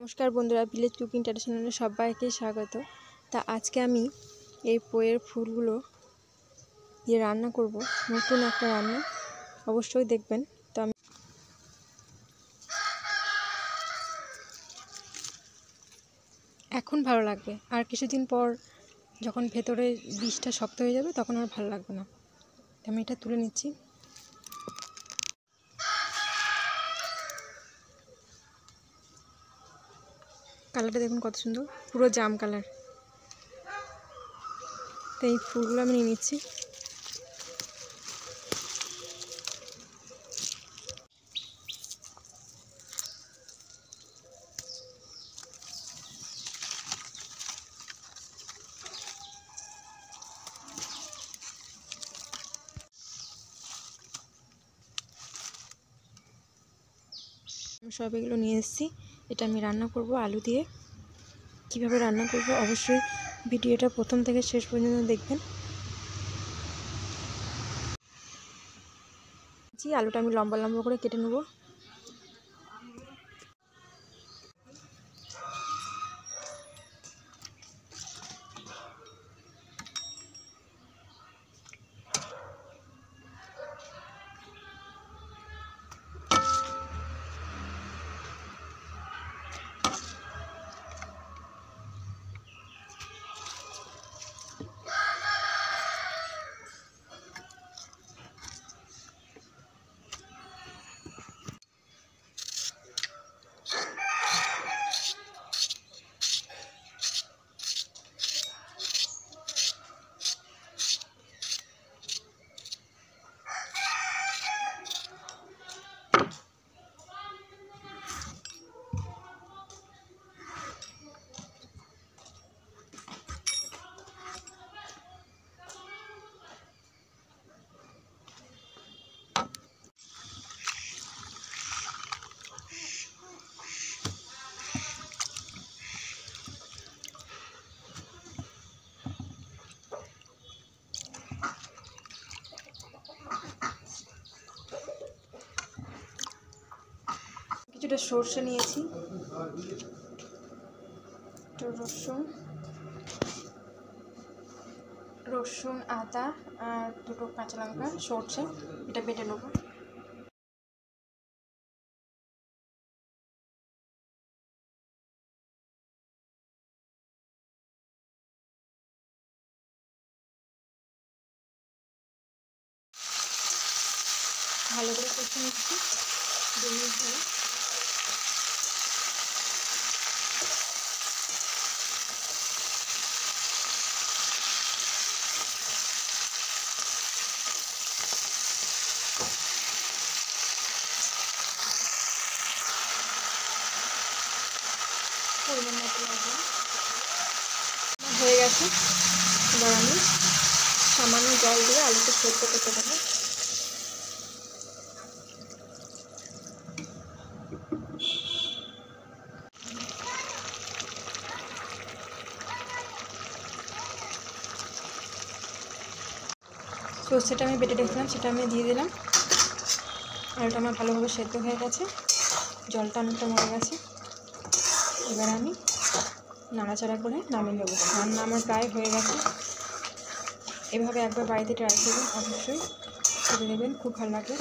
নমস্কার বন্ধুরা, village cooking ট্র্যাডিশনালে সবাইকে স্বাগত। তা আজকে আমি এই পোয়ের ফুলগুলো দিয়ে রান্না করব, নতুন একটা রান্না, অবশ্যই দেখবেন। তো আমি এখন ভালো লাগবে, আর কিছুদিন পর যখন ভেতরে বীজটা শক্ত হয়ে যাবে তখন আর ভালো লাগবে না। আমি এটা তুলে নিচ্ছি। কালারটা দেখুন কত সুন্দর, পুরো জাম কালার। তো এই ফুলগুলো আমি নিয়ে নিচ্ছি। সব এগুলো নিয়ে এসেছি, এটা আমি রান্না করব আলু দিয়ে। কিভাবে রান্না করব অবশ্যই ভিডিওটা প্রথম থেকে শেষ পর্যন্ত দেখবেন। আলুটা আমি লম্বা লম্বা করে কেটে নেব। কিছুটা সর্ষে নিয়েছি, একটু রসুন আদা আর দুটো কাঁচা লঙ্কা, সর্ষে, এটা বেটে নেবো। ভালো করে কষে নিচ্ছি 2 মিনিট ধরে। পরিমাণ মতো লাগবে হয়ে গেছে। এবার আমি সামান্য জল দিয়ে আলুটা সেদ্ধ করতে দেবো। সর্ষেটা আমি বেটে রেখেছিলাম, সেটা আমি দিয়ে দিলাম। আলুটা আমার ভালোভাবে সেদ্ধ হয়ে গেছে, জলটা অনেকটা মরে গেছে। এবার আমি নাড়াচাড়া করে নামিয়ে নেবো। রান্না আমার প্রায় হয়ে গেছে। এভাবে একবার বাড়িতে ট্রাই করবেন, অবশ্যই খেতে দেবেন, খুব ভালো লাগে।